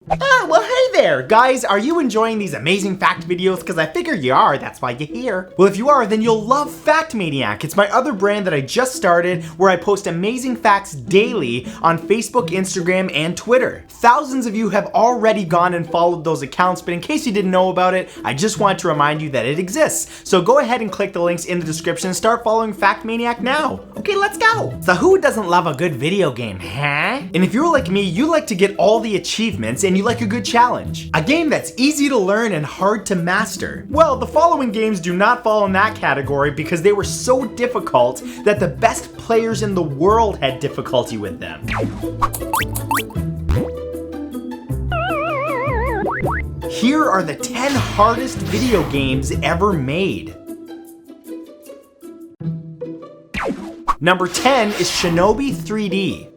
Well, hey there! Guys, are you enjoying these amazing fact videos? Because I figure you are, that's why you're here. Well, if you are, then you'll love Fact Maniac. It's my other brand that I just started where I post amazing facts daily on Facebook, Instagram, and Twitter. Thousands of you have already gone and followed those accounts, but in case you didn't know about it, I just want to remind you that it exists. So go ahead and click the links in the description and start following Fact Maniac now. Okay, let's go! So who doesn't love a good video game, huh? And if you're like me, you like to get all the achievements and you like a good challenge. A game that's easy to learn and hard to master. Well, the following games do not fall in that category because they were so difficult that the best players in the world had difficulty with them. Here are the 10 hardest video games ever made. Number 10 is Shinobi 3D.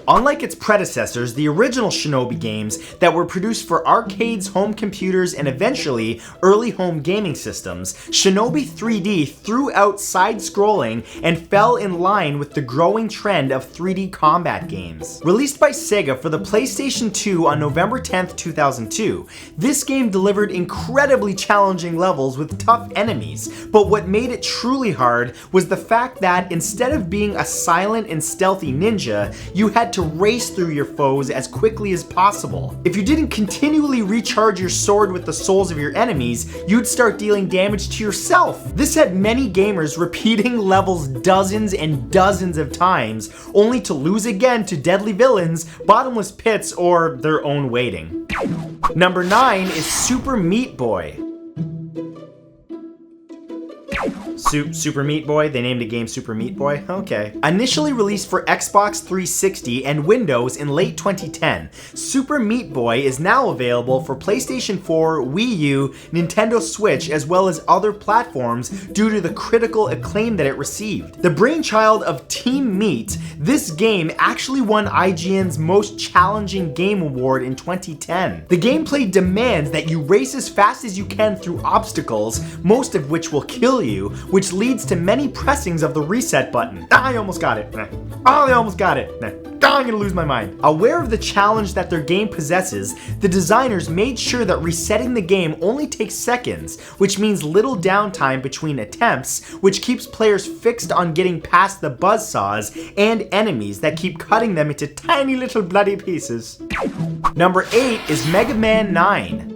Unlike its predecessors, the original Shinobi games that were produced for arcades, home computers, and eventually early home gaming systems, Shinobi 3D threw out side-scrolling and fell in line with the growing trend of 3D combat games. Released by Sega for the PlayStation 2 on November 10th, 2002, this game delivered incredibly challenging levels with tough enemies, but what made it truly hard was the fact that instead of being a silent and stealthy ninja, you had to race through your foes as quickly as possible. If you didn't continually recharge your sword with the souls of your enemies, you'd start dealing damage to yourself. This had many gamers repeating levels dozens and dozens of times, only to lose again to deadly villains, bottomless pits, or their own waiting. Number 9 is Super Meat Boy. Super Meat Boy? They named a game Super Meat Boy? Okay. Initially released for Xbox 360 and Windows in late 2010, Super Meat Boy is now available for PlayStation 4, Wii U, Nintendo Switch, as well as other platforms due to the critical acclaim that it received. The brainchild of Team Meat, this game actually won IGN's Most Challenging Game Award in 2010. The gameplay demands that you race as fast as you can through obstacles, most of which will kill you, which leads to many pressings of the reset button. I almost got it. I almost got it. I'm gonna lose my mind. Aware of the challenge that their game possesses, the designers made sure that resetting the game only takes seconds, which means little downtime between attempts, which keeps players fixed on getting past the buzzsaws and enemies that keep cutting them into tiny little bloody pieces. Number 8 is Mega Man 9.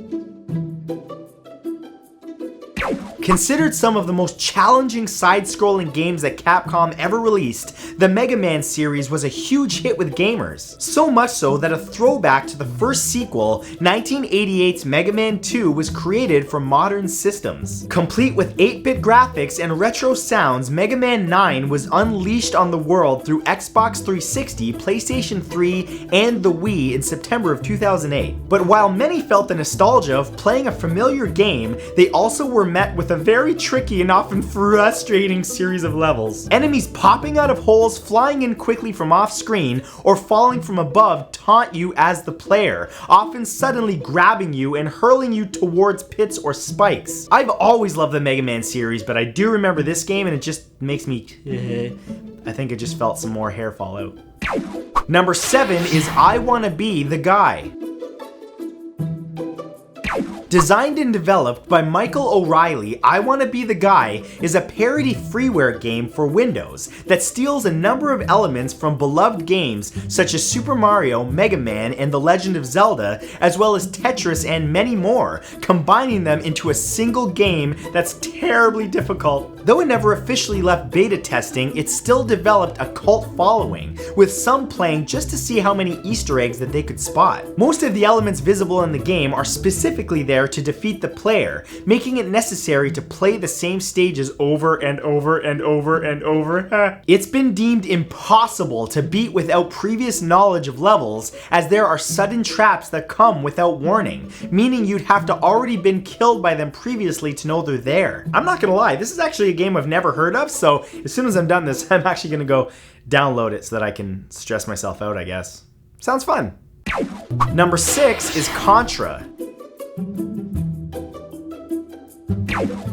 Considered some of the most challenging side-scrolling games that Capcom ever released, the Mega Man series was a huge hit with gamers. So much so that a throwback to the first sequel, 1988's Mega Man 2, was created for modern systems. Complete with 8-bit graphics and retro sounds, Mega Man 9 was unleashed on the world through Xbox 360, PlayStation 3, and the Wii in September of 2008. But while many felt the nostalgia of playing a familiar game, they also were met with a very tricky and often frustrating series of levels. Enemies popping out of holes, flying in quickly from off screen, or falling from above taunt you as the player, often suddenly grabbing you and hurling you towards pits or spikes. I've always loved the Mega Man series, but I do remember this game and it just makes me I think it just felt some more hair fall out. Number 7 is I Wanna Be the Guy. Designed and developed by Michael O'Reilly, I Wanna Be the Guy is a parody freeware game for Windows that steals a number of elements from beloved games such as Super Mario, Mega Man, and The Legend of Zelda, as well as Tetris and many more, combining them into a single game that's terribly difficult. Though it never officially left beta testing, it still developed a cult following, with some playing just to see how many Easter eggs that they could spot. Most of the elements visible in the game are specifically there to defeat the player, making it necessary to play the same stages over and over and over and over. It's been deemed impossible to beat without previous knowledge of levels, as there are sudden traps that come without warning, meaning you'd have to already been killed by them previously to know they're there. I'm not gonna lie, this is actually a game I've never heard of, so as soon as I'm done this, I'm actually gonna go download it so that I can stress myself out, I guess. Sounds fun. Number 6 is Contra.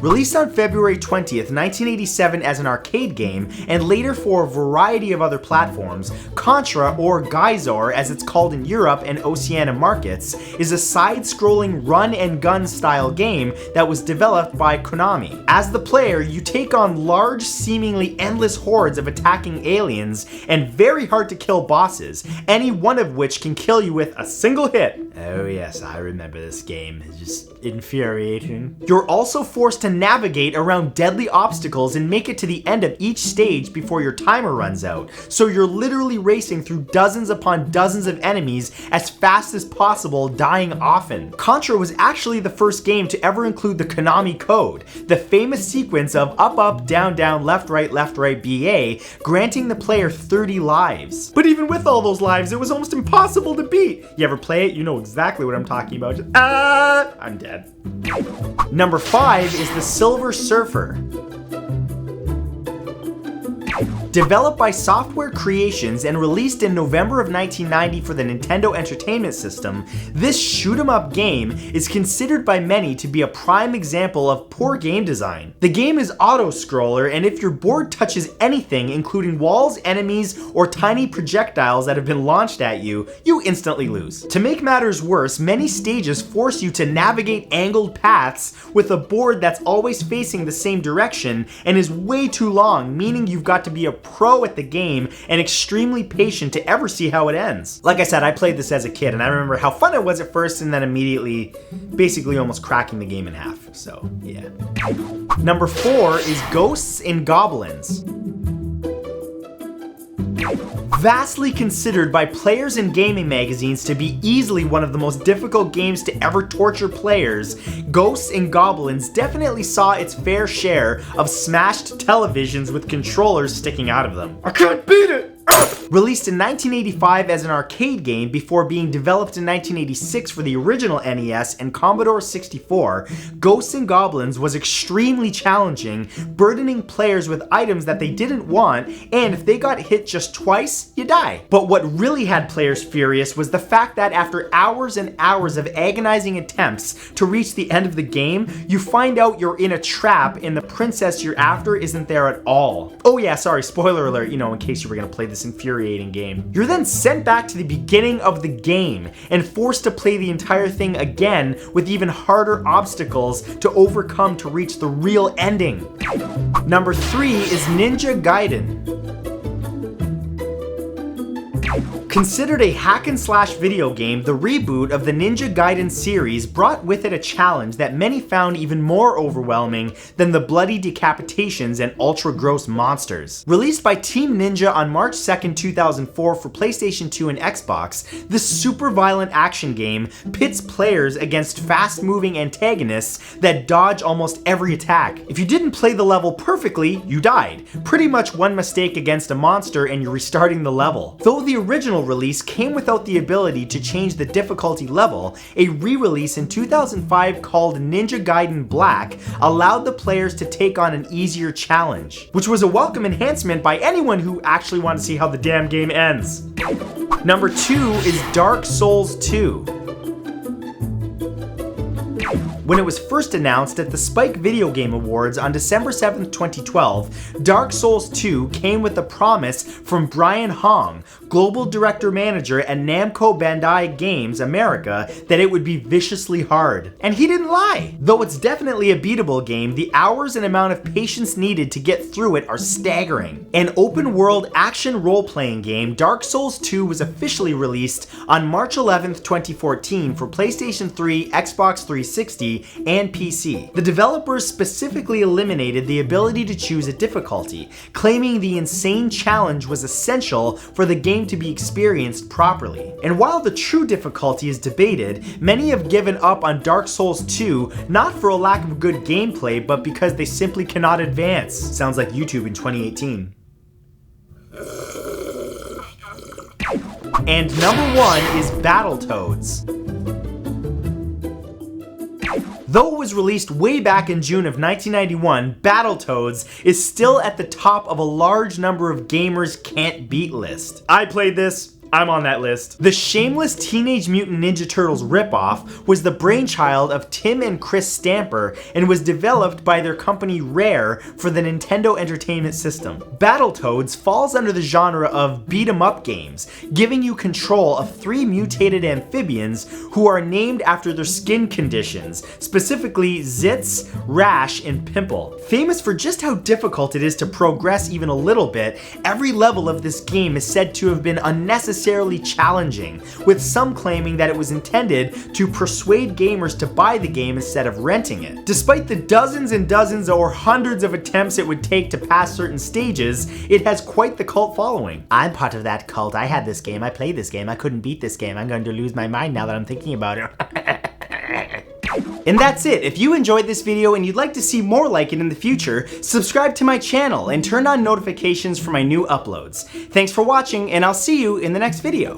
Released on February 20th, 1987 as an arcade game, and later for a variety of other platforms, Contra, or Gaiden as it's called in Europe and Oceania markets, is a side-scrolling run-and-gun style game that was developed by Konami. As the player, you take on large, seemingly endless hordes of attacking aliens and very hard-to-kill bosses, any one of which can kill you with a single hit. Oh yes, I remember this game. It's just infuriating. You're also forced to navigate around deadly obstacles and make it to the end of each stage before your timer runs out. So you're literally racing through dozens upon dozens of enemies as fast as possible, dying often. Contra was actually the first game to ever include the Konami code, the famous sequence of up up, down down, left right, BA, granting the player 30 lives. But even with all those lives, it was almost impossible to beat. You ever play it? You know exactly what I'm talking about. I'm dead. Number 5 is the Silver Surfer. Developed by Software Creations and released in November of 1990 for the Nintendo Entertainment System, this shoot-'em-up game is considered by many to be a prime example of poor game design. The game is auto-scroller, and if your board touches anything, including walls, enemies, or tiny projectiles that have been launched at you, you instantly lose. To make matters worse, many stages force you to navigate angled paths with a board that's always facing the same direction and is way too long, meaning you've got to be a pro at the game and extremely patient to ever see how it ends. Like I said, I played this as a kid and I remember how fun it was at first and then immediately basically almost cracking the game in half. So yeah. Number 4 is Ghosts and Goblins. Vastly considered by players and gaming magazines to be easily one of the most difficult games to ever torture players, Ghosts and Goblins definitely saw its fair share of smashed televisions with controllers sticking out of them. I can't beat it! Released in 1985 as an arcade game before being developed in 1986 for the original NES and Commodore 64, Ghosts and Goblins was extremely challenging, burdening players with items that they didn't want, and if they got hit just twice, you die. But what really had players furious was the fact that after hours and hours of agonizing attempts to reach the end of the game, you find out you're in a trap and the princess you're after isn't there at all. Oh yeah, sorry, spoiler alert, you know, in case you were gonna play this infuriating game. You're then sent back to the beginning of the game and forced to play the entire thing again with even harder obstacles to overcome to reach the real ending. Number 3 is Ninja Gaiden. Considered a hack-and-slash video game, the reboot of the Ninja Gaiden series brought with it a challenge that many found even more overwhelming than the bloody decapitations and ultra-gross monsters. Released by Team Ninja on March 2nd, 2004 for PlayStation 2 and Xbox, this super violent action game pits players against fast-moving antagonists that dodge almost every attack. If you didn't play the level perfectly, you died. Pretty much one mistake against a monster and you're restarting the level. Though the original release came without the ability to change the difficulty level, a re-release in 2005 called Ninja Gaiden Black allowed the players to take on an easier challenge, which was a welcome enhancement by anyone who actually wanted to see how the damn game ends. Number 2 is Dark Souls 2. When it was first announced at the Spike Video Game Awards on December 7th, 2012, Dark Souls 2 came with a promise from Brian Hong, Global Director Manager at Namco Bandai Games America, that it would be viciously hard. And he didn't lie! Though it's definitely a beatable game, the hours and amount of patience needed to get through it are staggering. An open-world action role-playing game, Dark Souls 2 was officially released on March 11th, 2014 for PlayStation 3, Xbox 360, and PC. The developers specifically eliminated the ability to choose a difficulty, claiming the insane challenge was essential for the game to be experienced properly. And while the true difficulty is debated, many have given up on Dark Souls 2 not for a lack of good gameplay, but because they simply cannot advance. Sounds like YouTube in 2018. And number 1 is Battletoads. Though it was released way back in June of 1991, Battletoads is still at the top of a large number of gamers' can't beat list. I played this, I'm on that list. The shameless Teenage Mutant Ninja Turtles ripoff was the brainchild of Tim and Chris Stamper and was developed by their company Rare for the Nintendo Entertainment System. Battletoads falls under the genre of beat-em-up games, giving you control of 3 mutated amphibians who are named after their skin conditions, specifically zits, rash, and pimple. Famous for just how difficult it is to progress even a little bit, every level of this game is said to have been unnecessarily challenging, with some claiming that it was intended to persuade gamers to buy the game instead of renting it. Despite the dozens and dozens or hundreds of attempts it would take to pass certain stages, it has quite the cult following. I'm part of that cult. I had this game, I played this game, I couldn't beat this game. I'm going to lose my mind now that I'm thinking about it. And that's it. If you enjoyed this video and you'd like to see more like it in the future, subscribe to my channel and turn on notifications for my new uploads. Thanks for watching, and I'll see you in the next video.